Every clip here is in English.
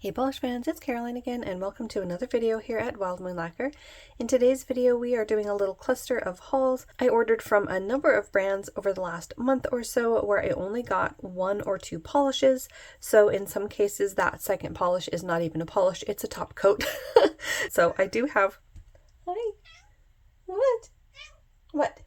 Hey polish fans, it's Caroline again and welcome to another video here at Wild Moon Lacquer. In today's video we are doing a little cluster of hauls I ordered from a number of brands over the last month or so where I only got 1 or 2 polishes, so in some cases that second polish is not even a polish, it's a top coat. So I do have... Hi! What?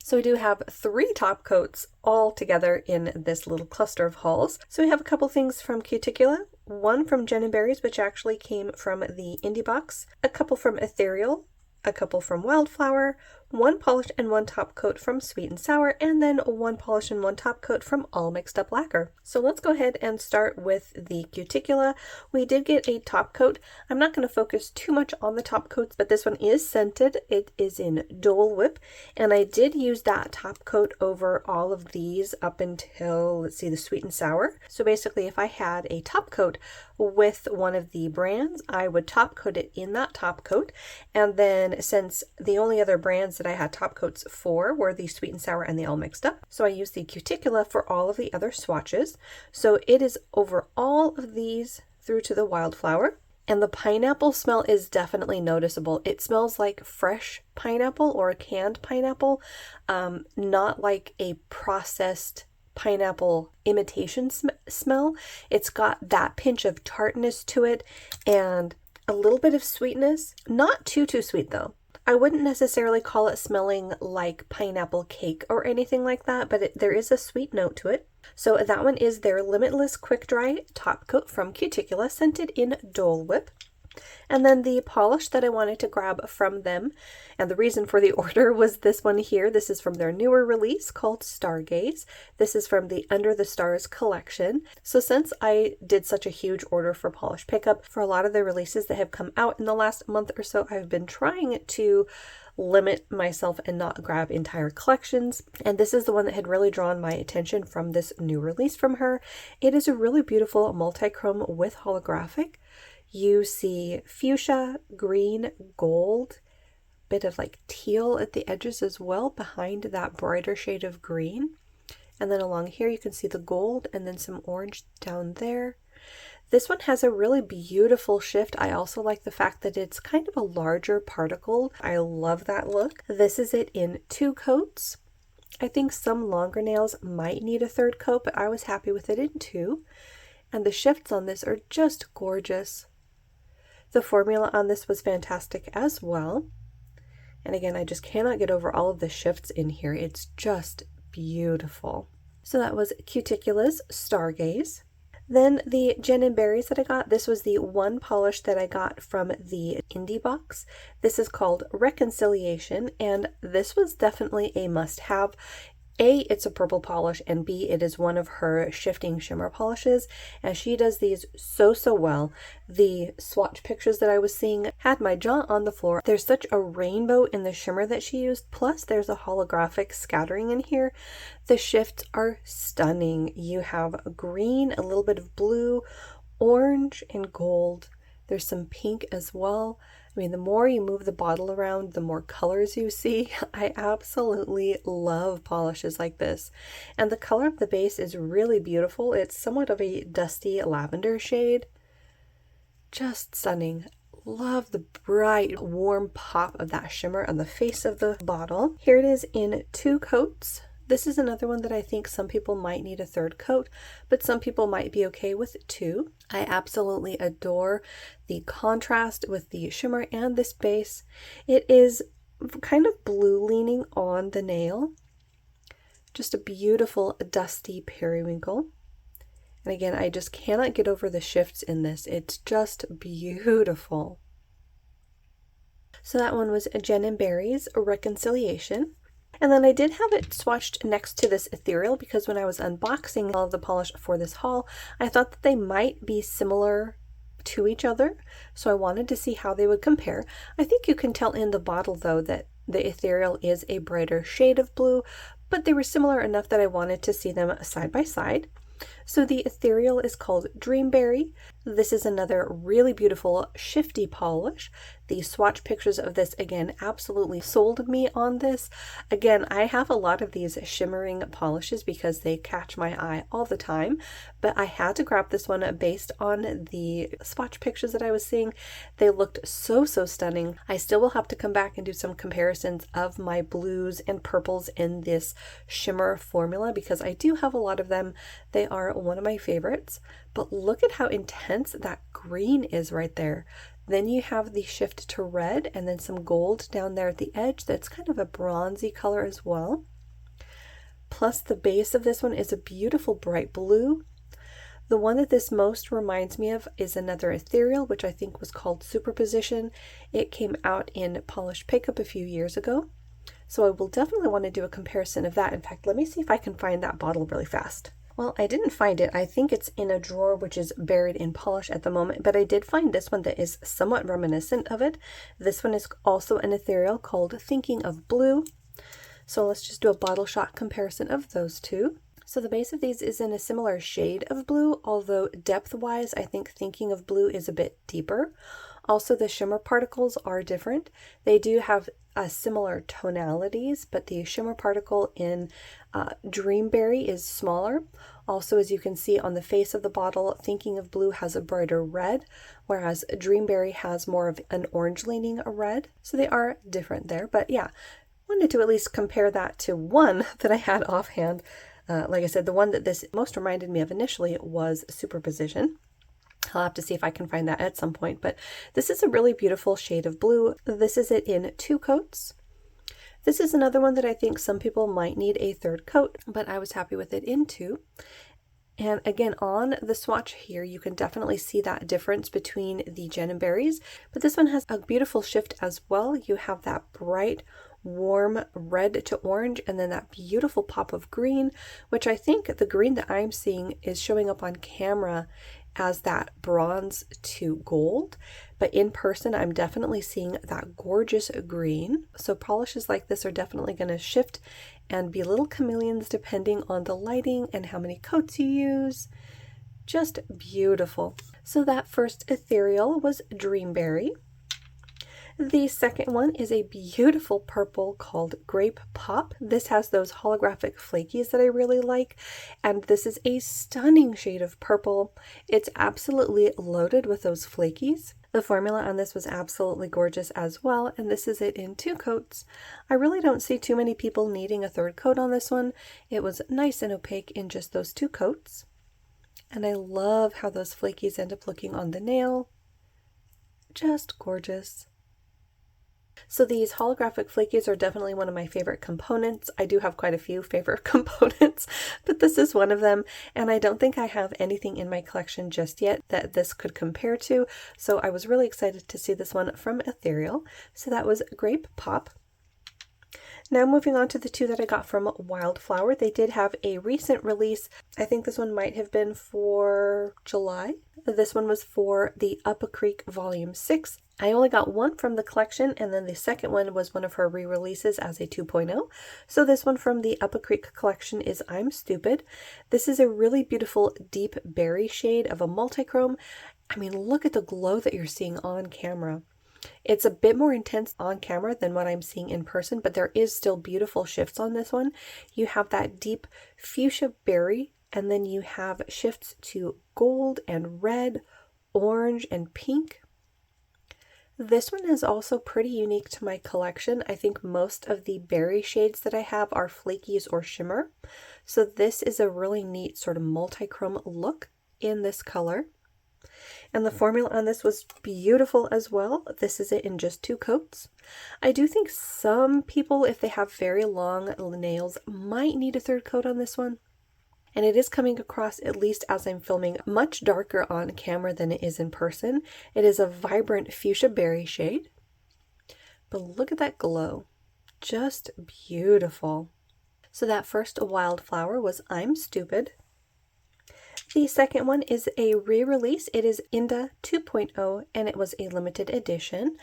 So we do have 3 top coats all together in this little cluster of hauls. So we have a couple things from Cuticula, one from Jen & Berries, which actually came from the indie box, a couple from Ethereal, a couple from Wildflower, 1 polish and 1 top coat from Sweet and Sour, and then 1 polish and 1 top coat from All Mixed Up Lacquer. So let's go ahead and start with the Cuticula. We did get a top coat. I'm not going to focus too much on the top coats, but this one is scented. It is in Dole Whip, and I did use that top coat over all of these up until, let's see, the Sweet and Sour. So basically if I had a top coat with one of the brands, I would top coat it in that top coat, and then since the only other brands that I had top coats for were the Sweet and Sour and the All Mixed Up, so I used the Cuticula for all of the other swatches. So it is over all of these through to the Wildflower, and the pineapple smell is definitely noticeable. It smells like fresh pineapple or a canned pineapple, not like a processed pineapple imitation smell. It's got that pinch of tartness to it and a little bit of sweetness. Not too sweet though. I wouldn't necessarily call it smelling like pineapple cake or anything like that, but there is a sweet note to it. So that one is their Limitless Quick Dry Top Coat from Cuticula, scented in Dole Whip. And then the polish that I wanted to grab from them, and the reason for the order was this one here. This is from their newer release called Stargaze. This is from the Under the Stars collection. So since I did such a huge order for polish pickup for a lot of the releases that have come out in the last month or so, I've been trying to limit myself and not grab entire collections, and this is the one that had really drawn my attention from this new release from her. It is a really beautiful multi-chrome with holographic. You see fuchsia, green, gold, bit of like teal at the edges as well behind that brighter shade of green. And then along here you can see the gold and then some orange down there. This one has a really beautiful shift. I also like the fact that it's kind of a larger particle. I love that look. This is it in 2 coats. I think some longer nails might need a 3rd coat, but I was happy with it in 2. And the shifts on this are just gorgeous. The formula on this was fantastic as well. And again, I just cannot get over all of the shifts in here. It's just beautiful. So that was Cuticula's Stargaze. Then the Jen & Berries that I got, this was the 1 polish that I got from the indie box. This is called Reconciliation, and this was definitely a must-have. A, it's a purple polish, and B, it is one of her shifting shimmer polishes, and she does these so well. The swatch pictures that I was seeing had my jaw on the floor. There's such a rainbow in the shimmer that she used, plus there's a holographic scattering in here. The shifts are stunning. You have green, a little bit of blue, orange, and gold. There's some pink as well. I mean, the more you move the bottle around, the more colors you see. I absolutely love polishes like this. And the color of the base is really beautiful. It's somewhat of a dusty lavender shade. Just stunning. Love the bright, warm pop of that shimmer on the face of the bottle. Here it is in 2 coats. This is another one that I think some people might need a 3rd coat, but some people might be okay with 2. I absolutely adore the contrast with the shimmer and this base. It is kind of blue leaning on the nail. Just a beautiful dusty periwinkle. And again, I just cannot get over the shifts in this. It's just beautiful. So that one was Jen & Berries Reconciliation. And then I did have it swatched next to this Ethereal because when I was unboxing all of the polish for this haul, I thought that they might be similar to each other. So I wanted to see how they would compare. I think you can tell in the bottle though that the Ethereal is a brighter shade of blue, but they were similar enough that I wanted to see them side by side. So the Ethereal is called Dreamberry. This is another really beautiful shifty polish. The swatch pictures of this again absolutely sold me on this. Again, I have a lot of these shimmering polishes because they catch my eye all the time, but I had to grab this one based on the swatch pictures that I was seeing. They looked so stunning. I still will have to come back and do some comparisons of my blues and purples in this shimmer formula because I do have a lot of them. They are one of my favorites, but look at how intense that green is right there. Then you have the shift to red and then some gold down there at the edge. That's kind of a bronzy color as well. Plus the base of this one is a beautiful bright blue. The one that this most reminds me of is another Ethereal, which I think was called Superposition. It came out in Polished Pickup a few years ago. So I will definitely want to do a comparison of that. In fact, let me see if I can find that bottle really fast. Well, I didn't find it. I think it's in a drawer which is buried in polish at the moment, but I did find this one that is somewhat reminiscent of it. This one is also an Ethereal called Thinking of Blue. So let's just do a bottle shot comparison of those two. So the base of these is in a similar shade of blue, although depth-wise, I think Thinking of Blue is a bit deeper. Also, the shimmer particles are different. They do have similar tonalities, but the shimmer particle in Dreamberry is smaller. Also, as you can see on the face of the bottle, Thinking of Blue has a brighter red, whereas Dreamberry has more of an orange-leaning red. So they are different there, but yeah, wanted to at least compare that to one that I had offhand. Like I said, the one that this most reminded me of initially was Superposition. I'll have to see if I can find that at some point, but this is a really beautiful shade of blue. This is it in 2 coats. This is another one that I think some people might need a 3rd coat, but I was happy with it in 2. And again, on the swatch here, you can definitely see that difference between the Berries, but this one has a beautiful shift as well. You have that bright, warm red to orange, and then that beautiful pop of green, which I think the green that I'm seeing is showing up on camera as that bronze to gold, but in person I'm definitely seeing that gorgeous green. So polishes like this are definitely going to shift and be little chameleons depending on the lighting and how many coats you use. Just beautiful. So that first Ethereal was Dreamberry. The second one is a beautiful purple called Grape Pop. This has those holographic flakies that I really like, and this is a stunning shade of purple. It's absolutely loaded with those flakies. The formula on this was absolutely gorgeous as well, and this is it in 2 coats. I really don't see too many people needing a 3rd coat on this one. It was nice and opaque in just those 2 coats. And I love how those flakies end up looking on the nail. Just gorgeous. So these holographic flakies are definitely one of my favorite components. I do have quite a few favorite components, but this is one of them, and I don't think I have anything in my collection just yet that this could compare to, so I was really excited to see this one from Ethereal. So that was Grape Pop. Now moving on to the 2 that I got from Wildflower. They did have a recent release. I think this one might have been for July. This one was for the Up a Creek Volume 6. I only got one from the collection, and then the second one was one of her re-releases as a 2.0. So this one from the Up a Creek collection is I'm Stupid. This is a really beautiful deep berry shade of a multichrome. I mean, look at the glow that you're seeing on camera. It's a bit more intense on camera than what I'm seeing in person, but there is still beautiful shifts on this one. You have that deep fuchsia berry, and then you have shifts to gold and red, orange, and pink. This one is also pretty unique to my collection. I think most of the berry shades that I have are flakies or shimmer. So this is a really neat sort of multi-chrome look in this color. And the formula on this was beautiful as well. This is it in just 2 coats. I do think some people, if they have very long nails, might need a 3rd coat on this one. And it is coming across, at least as I'm filming, much darker on camera than it is in person. It is a vibrant fuchsia berry shade. But look at that glow. Just beautiful. So that first Wildflower was I'm Stupid. The second one is a re-release. It is Inda 2.0 and it was a limited edition.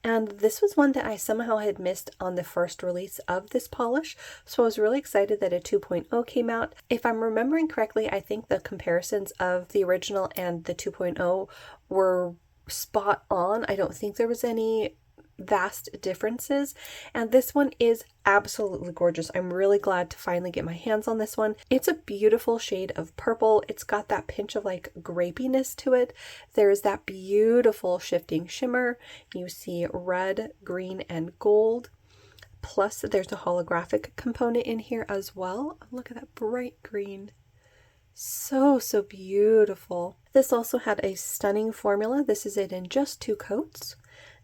And this was one that I somehow had missed on the first release of this polish. So I was really excited that a 2.0 came out. If I'm remembering correctly, I think the comparisons of the original and the 2.0 were spot on. I don't think there was any vast differences, and this one is absolutely gorgeous. I'm really glad to finally get my hands on this one. It's a beautiful shade of purple. It's got that pinch of like grapiness to it. There's that beautiful shifting shimmer. You see red, green, and gold. Plus there's a holographic component in here as well. Look at that bright green. So beautiful. This also had a stunning formula. This is it in just 2 coats.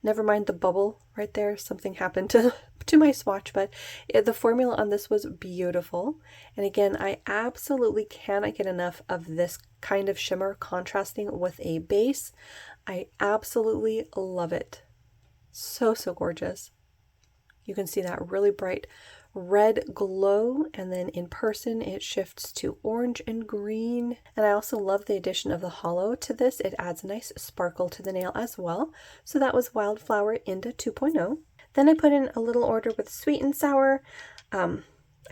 Never mind the bubble right there. Something happened to my swatch, but the formula on this was beautiful. And again, I absolutely cannot get enough of this kind of shimmer contrasting with a base. I absolutely love it. So gorgeous. You can see that really bright red glow, and then in person it shifts to orange and green. And I also love the addition of the hollow to this. It adds a nice sparkle to the nail as well. So that was Wildflower Inda 2.0. Then I put in a little order with Sweet and Sour.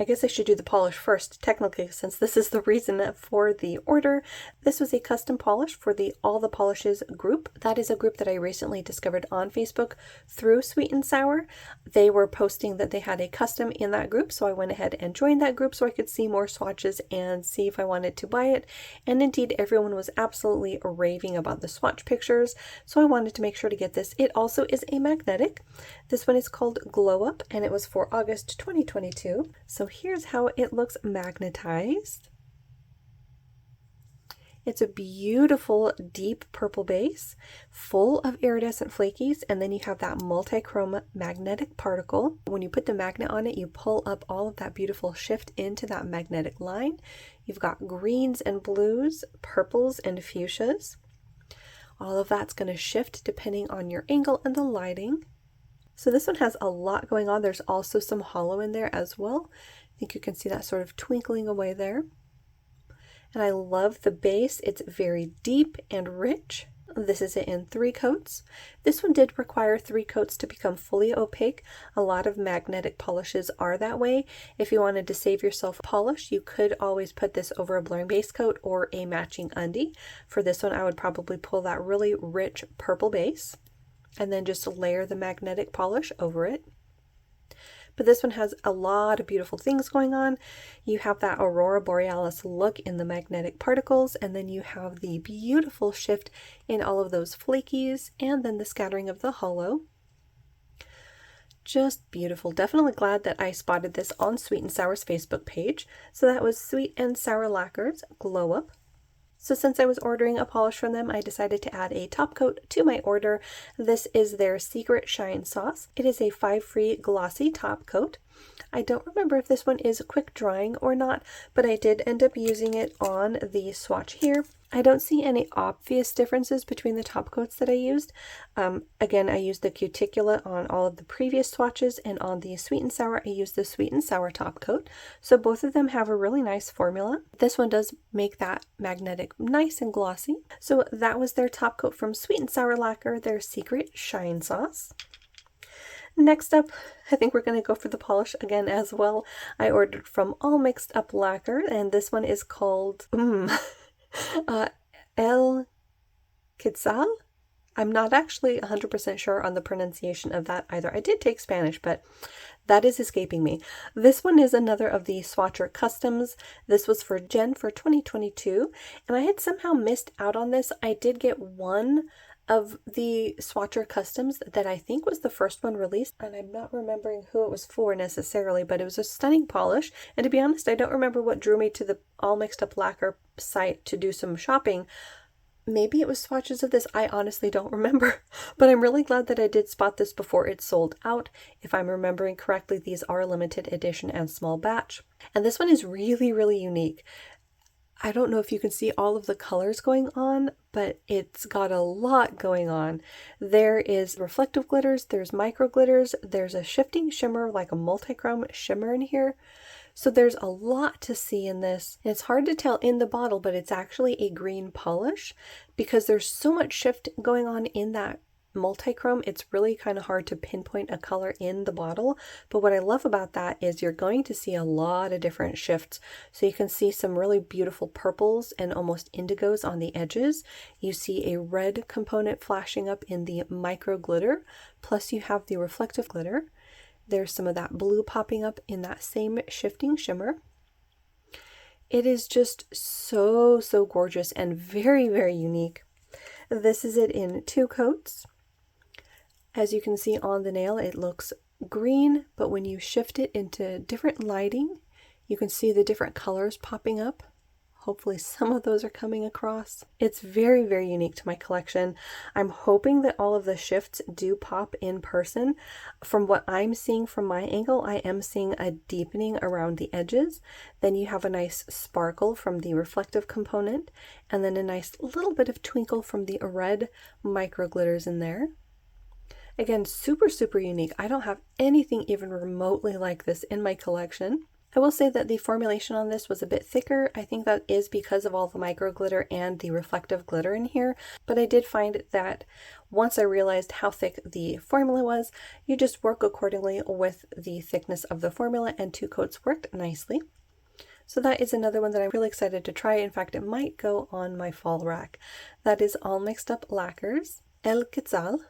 I guess I should do the polish first, technically, since this is the reason for the order. This was a custom polish for the All the Polishes group. That is a group that I recently discovered on Facebook through Sweet and Sour. They were posting that they had a custom in that group, so I went ahead and joined that group so I could see more swatches and see if I wanted to buy it. And indeed, everyone was absolutely raving about the swatch pictures, so I wanted to make sure to get this. It also is a magnetic. This one is called Glow Up, and it was for August 2022. So here's how it looks magnetized. It's a beautiful deep purple base full of iridescent flakies, and then you have that multi-chrome magnetic particle. When you put the magnet on it, you pull up all of that beautiful shift into that magnetic line. You've got greens and blues, purples and fuchsias. All of that's going to shift depending on your angle and the lighting. So this one has a lot going on. There's also some hollow in there as well. I think you can see that sort of twinkling away there. And I love the base. It's very deep and rich. This is it in 3 coats. This one did require 3 coats to become fully opaque. A lot of magnetic polishes are that way. If you wanted to save yourself polish, you could always put this over a blurring base coat or a matching undie. For this one, I would probably pull that really rich purple base and then just layer the magnetic polish over it. But this one has a lot of beautiful things going on. You have that Aurora Borealis look in the magnetic particles, and then you have the beautiful shift in all of those flakies, and then the scattering of the hollow. Just beautiful. Definitely glad that I spotted this on Sweet and Sour's Facebook page. So that was Sweet and Sour Lacquers Glow Up. So since I was ordering a polish from them, I decided to add a top coat to my order. This is their Secret Shine Sauce. It is a 5-free glossy top coat. I don't remember if this one is quick drying or not, but I did end up using it on the swatch here. I don't see any obvious differences between the top coats that I used. Again, I used the cuticula on all of the previous swatches, and on the Sweet and Sour, I used the Sweet and Sour top coat. So both of them have a really nice formula. This one does make that magnetic nice and glossy. So that was their top coat from Sweet and Sour Lacquer, their Secret Shine Sauce. Next up, I think we're going to go for the polish again as well. I ordered from All Mixed Up Lacquer, and this one is called El Quetzal. I'm not actually 100% sure on the pronunciation of that either. I did take Spanish, but that is escaping me. This one is another of the Swatcher Customs. This was for Jen for 2022, and I had somehow missed out on this. I did get one of the Swatcher Customs that I think was the first one released, and I'm not remembering who it was for necessarily, but it was a stunning polish. And to be honest, I don't remember what drew me to the All Mixed Up Lacquer site to do some shopping. Maybe it was swatches of this, I honestly don't remember, but I'm really glad that I did spot this before it sold out. If I'm remembering correctly, these are limited edition and small batch. And this one is really unique. I don't know if you can see all of the colors going on, but it's got a lot going on. There is reflective glitters, there's micro glitters, there's a shifting shimmer like a multi-chrome shimmer in here. So there's a lot to see in this. And it's hard to tell in the bottle, but it's actually a green polish because there's so much shift going on in that multi-chrome. It's really kind of hard to pinpoint a color in the bottle, but what I love about that is you're going to see a lot of different shifts. So you can see some really beautiful purples and almost indigos on the edges. You see a red component flashing up in the micro glitter, plus you have the reflective glitter. There's some of that blue popping up in that same shifting shimmer. It is just so gorgeous and very unique. This is it in 2 coats. As you can see on the nail, it looks green, but when you shift it into different lighting, you can see the different colors popping up. Hopefully some of those are coming across. It's very unique to my collection. I'm hoping that all of the shifts do pop in person. From what I'm seeing from my angle, I am seeing a deepening around the edges. Then you have a nice sparkle from the reflective component, and then a nice little bit of twinkle from the red micro glitters in there. Again, super unique. I don't have anything even remotely like this in my collection. I will say that the formulation on this was a bit thicker. I think that is because of all the micro glitter and the reflective glitter in here, but I did find that once I realized how thick the formula was, you just work accordingly with the thickness of the formula, and 2 coats worked nicely. So that is another one that I'm really excited to try. In fact, it might go on my fall rack. That is All Mixed Up Lacquers, El Quetzal.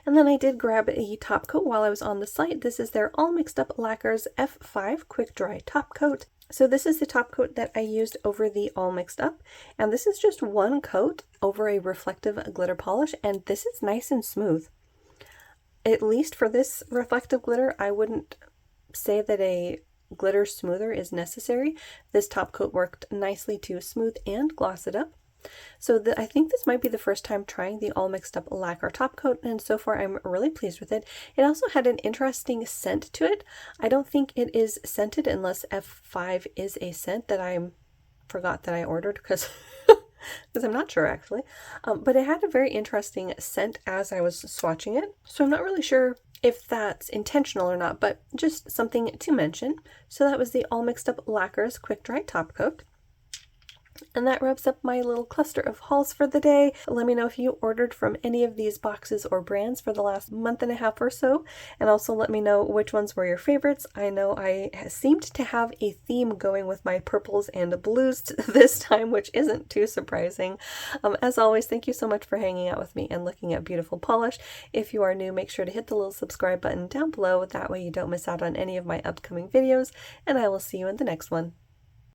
And then I did grab a top coat while I was on the site. This is their All Mixed Up Lacquers F5 Quick Dry Top Coat. So this is the top coat that I used over the All Mixed Up. And this is just 1 coat over a reflective glitter polish. And this is nice and smooth. At least for this reflective glitter, I wouldn't say that a glitter smoother is necessary. This top coat worked nicely to smooth and gloss it up. So I think this might be the first time trying the All Mixed Up Lacquer top coat, and so far I'm really pleased with it. It also had an interesting scent to it. I don't think it is scented unless F5 is a scent that I forgot that I ordered because I'm not sure actually. But it had a very interesting scent as I was swatching it, so I'm not really sure if that's intentional or not, but just something to mention. So that was the All Mixed Up Lacquers Quick Dry Top Coat. And that wraps up my little cluster of hauls for the day. Let me know if you ordered from any of these boxes or brands for the last month and a half or so, and also let me know which ones were your favorites. I know I seemed to have a theme going with my purples and blues this time, which isn't too surprising. As always, thank you so much for hanging out with me and looking at beautiful polish. If you are new, make sure to hit the little subscribe button down below. That way you don't miss out on any of my upcoming videos, and I will see you in the next one.